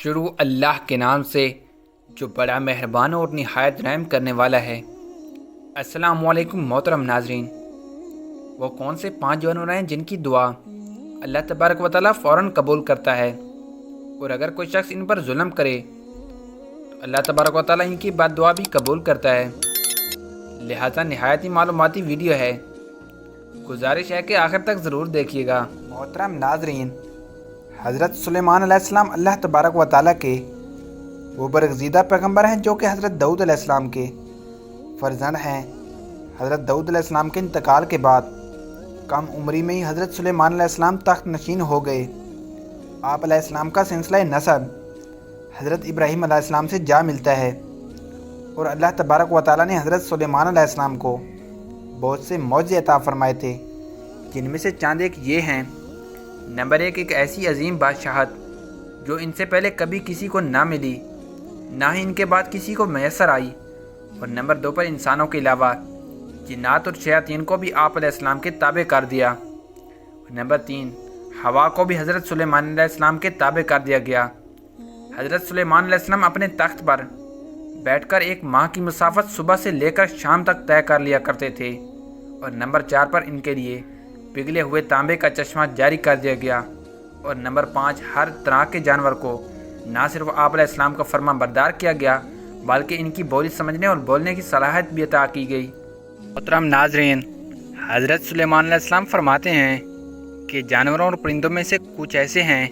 شروع اللہ کے نام سے جو بڑا مہربان اور نہایت رحم کرنے والا ہے۔ السلام علیکم محترم ناظرین۔ وہ کون سے 5 جانور ہیں جن کی دعا اللہ تبارک و تعالیٰ فوراً قبول کرتا ہے، اور اگر کوئی شخص ان پر ظلم کرے تو اللہ تبارک و تعالیٰ ان کی بد دعا بھی قبول کرتا ہے۔ لہٰذا نہایت ہی معلوماتی ویڈیو ہے، گزارش ہے کہ آخر تک ضرور دیکھیے گا۔ محترم ناظرین، حضرت سلیمان علیہ السلام اللہ تبارک و تعالیٰ کے وہ برگزیدہ پیغمبر ہیں جو کہ حضرت داؤد علیہ السلام کے فرزند ہیں۔ حضرت داؤد علیہ السلام کے انتقال کے بعد کم عمری میں ہی حضرت سلیمان علیہ السلام تخت نشین ہو گئے۔ آپ علیہ السلام کا سلسلہ نسب حضرت ابراہیم علیہ السلام سے جا ملتا ہے، اور اللہ تبارک و تعالیٰ نے حضرت سلیمان علیہ السلام کو بہت سے معجزے عطا فرمائے تھے، جن میں سے چند ایک یہ ہیں۔ نمبر 1، ایک ایسی عظیم بادشاہت جو ان سے پہلے کبھی کسی کو نہ ملی، نہ ہی ان کے بعد کسی کو میسر آئی۔ اور نمبر 2 پر انسانوں کے علاوہ جنات اور شیاطین کو بھی آپ علیہ السلام کے تابع کر دیا۔ اور نمبر 3، ہوا کو بھی حضرت سلیمان علیہ السلام کے تابع کر دیا گیا۔ حضرت سلیمان علیہ السلام اپنے تخت پر بیٹھ کر ایک ماہ کی مسافت صبح سے لے کر شام تک طے کر لیا کرتے تھے۔ اور نمبر 4 پر ان کے لیے پگھلے ہوئے تانبے کا چشمہ جاری کر دیا گیا۔ اور نمبر 5، ہر طرح کے جانور کو نہ صرف آپ علیہ السلام کا فرما بردار کیا گیا بلکہ ان کی بولی سمجھنے اور بولنے کی صلاحیت بھی عطا کی گئی۔ محترم ناظرین، حضرت سلیمان علیہ السلام فرماتے ہیں کہ جانوروں اور پرندوں میں سے کچھ ایسے ہیں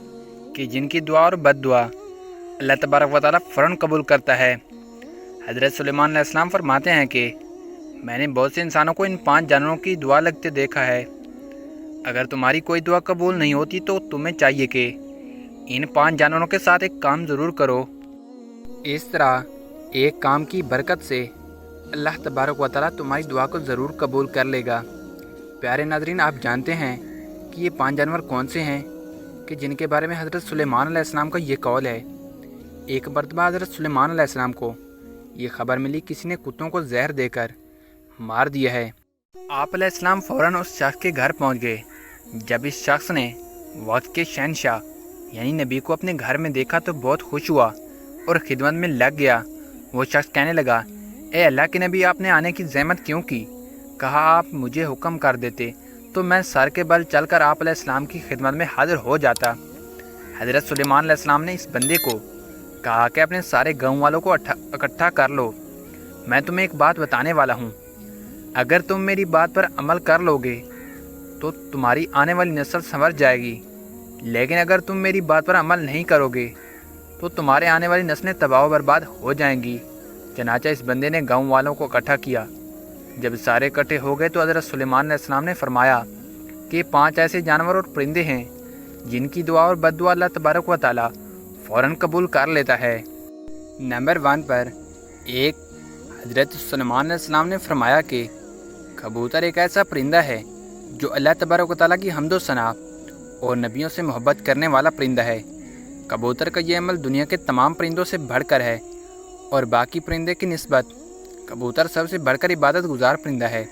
کہ جن کی دعا اور بد دعا اللہ تبارک و تعالیٰ فوراً قبول کرتا ہے۔ حضرت سلیمان علیہ السلام فرماتے ہیں کہ میں نے بہت سے انسانوں کو ان 5 جانوروں کی دعا لگتے دیکھا ہے۔ اگر تمہاری کوئی دعا قبول نہیں ہوتی تو تمہیں چاہیے کہ ان 5 جانوروں کے ساتھ ایک کام ضرور کرو۔ اس طرح ایک کام کی برکت سے اللہ تبارک و تعالیٰ تمہاری دعا کو ضرور قبول کر لے گا۔ پیارے ناظرین، آپ جانتے ہیں کہ یہ 5 جانور کون سے ہیں کہ جن کے بارے میں حضرت سلیمان علیہ السلام کا یہ قول ہے۔ ایک مرتبہ حضرت سلیمان علیہ السلام کو یہ خبر ملی کسی نے کتوں کو زہر دے کر مار دیا ہے۔ آپ علیہ السلام فوراً اس شخص کے گھر پہنچ گئے۔ جب اس شخص نے وقت کے شہنشاہ یعنی نبی کو اپنے گھر میں دیکھا تو بہت خوش ہوا اور خدمت میں لگ گیا۔ وہ شخص کہنے لگا، اے اللہ کے نبی، آپ نے آنے کی زحمت کیوں کی؟ کہا آپ مجھے حکم کر دیتے تو میں سر کے بل چل کر آپ علیہ السلام کی خدمت میں حاضر ہو جاتا۔ حضرت سلیمان علیہ السلام نے اس بندے کو کہا کہ اپنے سارے گاؤں والوں کو اکٹھا کر لو، میں تمہیں ایک بات بتانے والا ہوں۔ اگر تم میری بات پر عمل کر لو گے تو تمہاری آنے والی نسل سنور جائے گی، لیکن اگر تم میری بات پر عمل نہیں کرو گے تو تمہارے آنے والی نسلیں تباہ و برباد ہو جائیں گی۔ چنانچہ اس بندے نے گاؤں والوں کو اکٹھا کیا۔ جب سارے اکٹھے ہو گئے تو حضرت سلیمان علیہ السلام نے فرمایا کہ 5 ایسے جانور اور پرندے ہیں جن کی دعا اور بد دعا اللہ تبارک و تعالیٰ فوراً قبول کر لیتا ہے۔ نمبر 1 پر حضرت سلیمان علیہ السلام نے فرمایا کہ کبوتر ایک ایسا پرندہ ہے جو اللہ تبارک و تعالیٰ کی حمد و ثنا اور نبیوں سے محبت کرنے والا پرندہ ہے۔ کبوتر کا یہ عمل دنیا کے تمام پرندوں سے بڑھ کر ہے، اور باقی پرندے کی نسبت کبوتر سب سے بڑھ کر عبادت گزار پرندہ ہے۔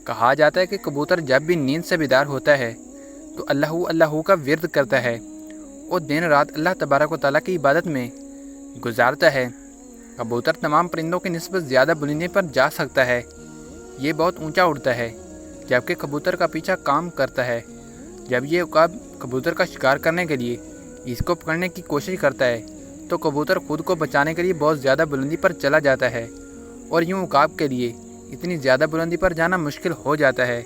کہا جاتا ہے کہ کبوتر جب بھی نیند سے بیدار ہوتا ہے تو اللہ کا ورد کرتا ہے اور دن رات اللہ تبارک و تعالیٰ کی عبادت میں گزارتا ہے۔ کبوتر تمام پرندوں کی نسبت زیادہ بلندی پر جا سکتا ہے، یہ بہت اونچا اڑتا ہے، جبکہ کبوتر کا پیچھا کام کرتا ہے۔ جب یہ عقاب کبوتر کا شکار کرنے کے لیے اس کو پکڑنے کی کوشش کرتا ہے تو کبوتر خود کو بچانے کے لیے بہت زیادہ بلندی پر چلا جاتا ہے، اور یوں عقاب کے لیے اتنی زیادہ بلندی پر جانا مشکل ہو جاتا ہے،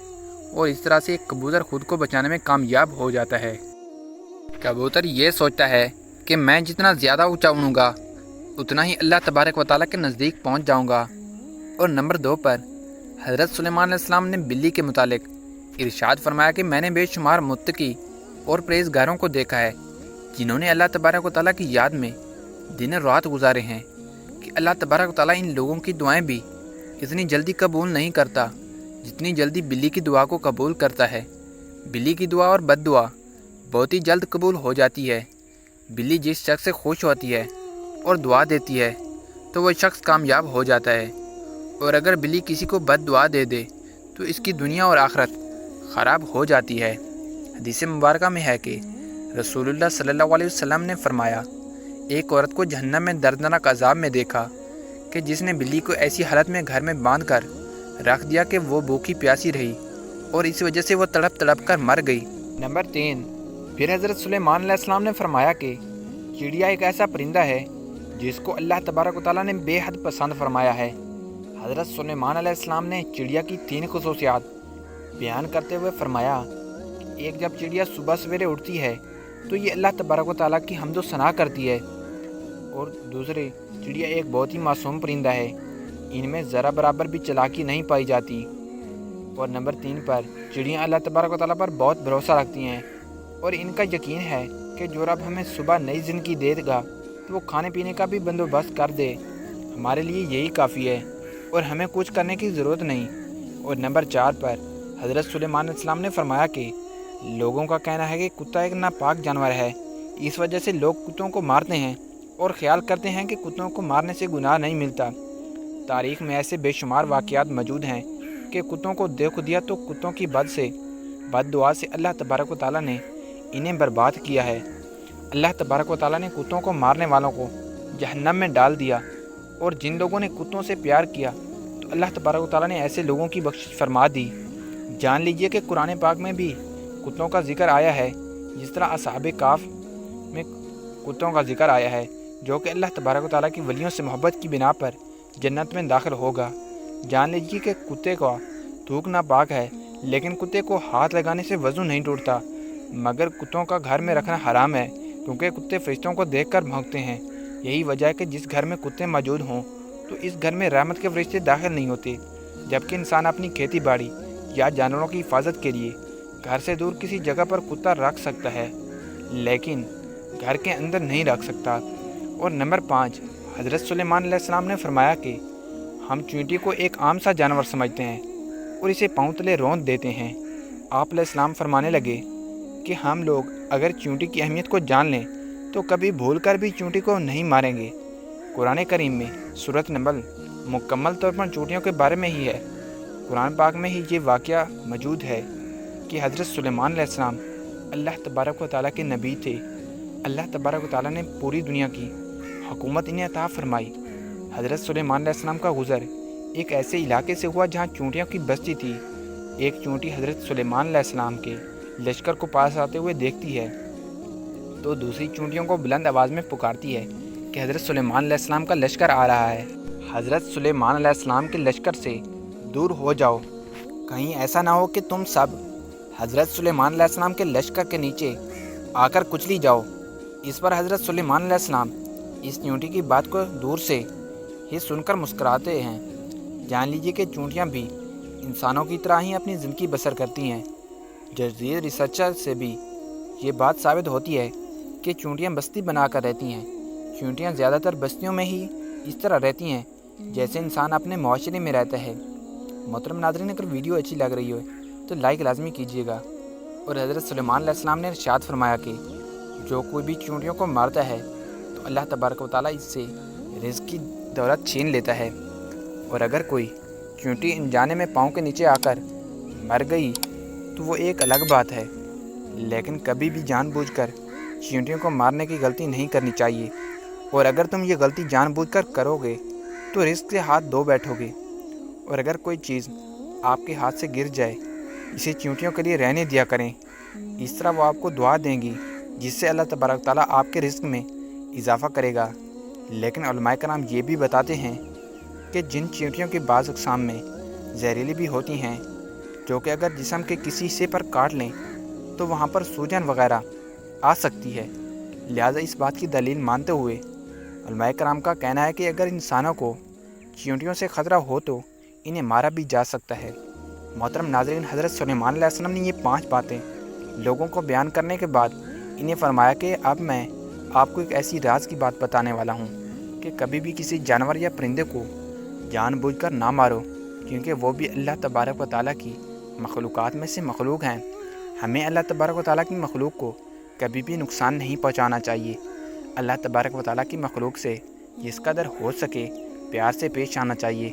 اور اس طرح سے ایک کبوتر خود کو بچانے میں کامیاب ہو جاتا ہے۔ کبوتر یہ سوچتا ہے کہ میں جتنا زیادہ اونچا اڑوں گا اتنا ہی اللہ تبارک و تعالیٰ کے نزدیک پہنچ جاؤں گا۔ اور نمبر 2 پر حضرت سلیمان علیہ السلام نے بلی کے متعلق ارشاد فرمایا کہ میں نے بے شمار متقی اور پرہیزگاروں کو دیکھا ہے جنہوں نے اللہ تبارک و تعالیٰ کی یاد میں دن رات گزارے ہیں کہ اللہ تبارک و تعالیٰ ان لوگوں کی دعائیں بھی اتنی جلدی قبول نہیں کرتا جتنی جلدی بلی کی دعا کو قبول کرتا ہے۔ بلی کی دعا اور بد دعا بہت ہی جلد قبول ہو جاتی ہے۔ بلی جس شخص سے خوش ہوتی ہے اور دعا دیتی ہے تو وہ شخص کامیاب ہو جاتا ہے، اور اگر بلی کسی کو بد دعا دے دے تو اس کی دنیا اور آخرت خراب ہو جاتی ہے۔ حدیث مبارکہ میں ہے کہ رسول اللہ صلی اللہ علیہ وسلم نے فرمایا، ایک عورت کو جہنم میں دردناک عذاب میں دیکھا کہ جس نے بلی کو ایسی حالت میں گھر میں باندھ کر رکھ دیا کہ وہ بھوکی پیاسی رہی اور اس وجہ سے وہ تڑپ تڑپ کر مر گئی۔ نمبر 3، پھر حضرت سلیمان علیہ السلام نے فرمایا کہ چڑیا ایک ایسا پرندہ ہے جس کو اللہ تبارک و تعالیٰ نے بے حد پسند فرمایا ہے۔ حضرت سلیمان علیہ السلام نے چڑیا کی 3 خصوصیات بیان کرتے ہوئے فرمایا کہ ایک، جب چڑیا صبح سویرے اٹھتی ہے تو یہ اللہ تبارک و تعالیٰ کی حمد و ثنا کرتی ہے، اور دوسرے، چڑیا ایک بہت ہی معصوم پرندہ ہے، ان میں ذرا برابر بھی چالاکی نہیں پائی جاتی۔ اور نمبر 3 پر، چڑیاں اللہ تبارک و تعالیٰ پر بہت بھروسہ رکھتی ہیں اور ان کا یقین ہے کہ جو رب ہمیں صبح نئی زندگی دے گا تو وہ کھانے پینے کا بھی بندوبست کر دے، ہمارے لیے یہی کافی ہے اور ہمیں کچھ کرنے کی ضرورت نہیں۔ اور نمبر 4 پر، حضرت سلیمان علیہ السلام نے فرمایا کہ لوگوں کا کہنا ہے کہ کتا ایک ناپاک جانور ہے، اس وجہ سے لوگ کتوں کو مارتے ہیں اور خیال کرتے ہیں کہ کتوں کو مارنے سے گناہ نہیں ملتا۔ تاریخ میں ایسے بے شمار واقعات موجود ہیں کہ کتوں کو دیکھ دیا تو کتوں کی بد دعا سے اللہ تبارک و تعالیٰ نے انہیں برباد کیا ہے۔ اللہ تبارک و تعالیٰ نے کتوں کو مارنے والوں کو جہنم میں ڈال دیا، اور جن لوگوں نے کتوں سے پیار کیا تو اللہ تبارک و تعالیٰ نے ایسے لوگوں کی بخشش فرما دی۔ جان لیجئے کہ قرآن پاک میں بھی کتوں کا ذکر آیا ہے، جس طرح اصحاب کہف میں کتوں کا ذکر آیا ہے جو کہ اللہ تبارک و تعالیٰ کی ولیوں سے محبت کی بنا پر جنت میں داخل ہوگا۔ جان لیجیے کہ کتے کا تھوک ناپاک ہے، لیکن کتے کو ہاتھ لگانے سے وضو نہیں ٹوٹتا، مگر کتوں کا گھر میں رکھنا حرام ہے کیونکہ کتے فرشتوں کو دیکھ کر بھونکتے ہیں۔ یہی وجہ ہے کہ جس گھر میں کتے موجود ہوں تو اس گھر میں رحمت کے فرشتے داخل نہیں ہوتے، جبکہ انسان اپنی کھیتی باڑی یا جانوروں کی حفاظت کے لیے گھر سے دور کسی جگہ پر کتا رکھ سکتا ہے، لیکن گھر کے اندر نہیں رکھ سکتا۔ اور نمبر 5، حضرت سلیمان علیہ السلام نے فرمایا کہ ہم چینٹی کو ایک عام سا جانور سمجھتے ہیں اور اسے پاؤں تلے روند دیتے ہیں۔ آپ علیہ السلام فرمانے لگے کہ ہم لوگ اگر چینٹی کی اہمیت کو جان لیں تو کبھی بھول کر بھی چینٹی کو نہیں ماریں گے۔ قرآن کریم میں سورۃ نمل مکمل طور پر چینٹیوں کے بارے میں ہی ہے۔ قرآن پاک میں ہی یہ واقعہ موجود ہے کہ حضرت سلیمان علیہ السلام اللہ تبارک و تعالیٰ کے نبی تھے۔ اللہ تبارک و تعالیٰ نے پوری دنیا کی حکومت انہیں عطا فرمائی۔ حضرت سلیمان علیہ السلام کا گزر ایک ایسے علاقے سے ہوا جہاں چونٹیوں کی بستی تھی۔ ایک چونٹی حضرت سلیمان علیہ السلام کے لشکر کو پاس آتے ہوئے دیکھتی ہے تو دوسری چونٹیوں کو بلند آواز میں پکارتی ہے کہ حضرت سلیمان علیہ السلام کا لشکر آ رہا ہے۔ حضرت سلیمان علیہ السلام کے لشکر سے دور ہو جاؤ، کہیں ایسا نہ ہو کہ تم سب حضرت سلیمان علیہ السلام کے لشکر کے نیچے آ کر کچلی جاؤ۔ اس پر حضرت سلیمان علیہ السلام اس چونٹی کی بات کو دور سے ہی سن کر مسکراتے ہیں۔ جان لیجیے کہ چونٹیاں بھی انسانوں کی طرح ہی اپنی زندگی بسر کرتی ہیں۔ جدید ریسرچر سے بھی یہ بات ثابت ہوتی ہے کہ چونٹیاں بستی بنا کر رہتی ہیں۔ چونٹیاں زیادہ تر بستیوں میں ہی اس طرح رہتی ہیں جیسے انسان اپنے معاشرے میں رہتا ہے۔ محترم ناظرین، اگر ویڈیو اچھی لگ رہی ہو تو لائک لازمی کیجیے گا۔ اور حضرت سلیمان علیہ السلام نے ارشاد فرمایا کہ جو کوئی بھی چونٹیوں کو مارتا ہے تو اللہ تبارک و تعالیٰ اس سے رزق کی دولت چھین لیتا ہے، اور اگر کوئی چونٹی انجانے میں پاؤں کے نیچے آ کر مر گئی تو وہ ایک الگ بات ہے، لیکن کبھی بھی جان بوجھ کر چونٹیوں کو مارنے کی غلطی نہیں کرنی چاہیے، اور اگر تم یہ غلطی جان بوجھ کر کرو گے تو رزق سے ہاتھ دھو بیٹھو گے۔ اور اگر کوئی چیز آپ کے ہاتھ سے گر جائے اسے چونٹیوں کے لیے رہنے دیا کریں، اس طرح وہ آپ کو دعا دیں گی جس سے اللہ تبارک تعالیٰ آپ کے رزق میں اضافہ کرے گا۔ لیکن علماء کرام یہ بھی بتاتے ہیں کہ جن چینٹیوں کی بعض اقسام میں زہریلی بھی ہوتی ہیں، جو کہ اگر جسم کے کسی حصے پر کاٹ لیں تو وہاں پر سوجن وغیرہ آ سکتی ہے، لہٰذا اس بات کی دلیل مانتے ہوئے علماء کرام کا کہنا ہے کہ اگر انسانوں کو چینٹیوں سے خطرہ ہو تو انہیں مارا بھی جا سکتا ہے۔ محترم ناظرین، حضرت سلیمان علیہ السلام نے یہ 5 باتیں لوگوں کو بیان کرنے کے بعد انہیں فرمایا کہ اب میں آپ کو ایک ایسی راز کی بات بتانے والا ہوں کہ کبھی بھی کسی جانور یا پرندے کو جان بوجھ کر نہ مارو، کیونکہ وہ بھی اللہ تبارک و تعالیٰ کی مخلوقات میں سے مخلوق ہیں۔ ہمیں اللہ تبارک و تعالیٰ کی مخلوق کو کبھی بھی نقصان نہیں پہنچانا چاہیے۔ اللہ تبارک و تعالیٰ کی مخلوق سے جس قدر ہو سکے پیار سے پیش آنا چاہیے۔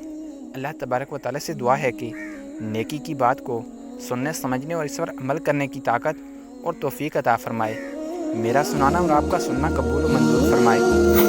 اللہ تبارک و تعالیٰ سے دعا ہے کہ نیکی کی بات کو سننے، سمجھنے اور اس پر عمل کرنے کی طاقت اور توفیق عطا فرمائے۔ میرا سنانا اور آپ کا سننا قبول و منظور فرمائے۔ فرمائے۔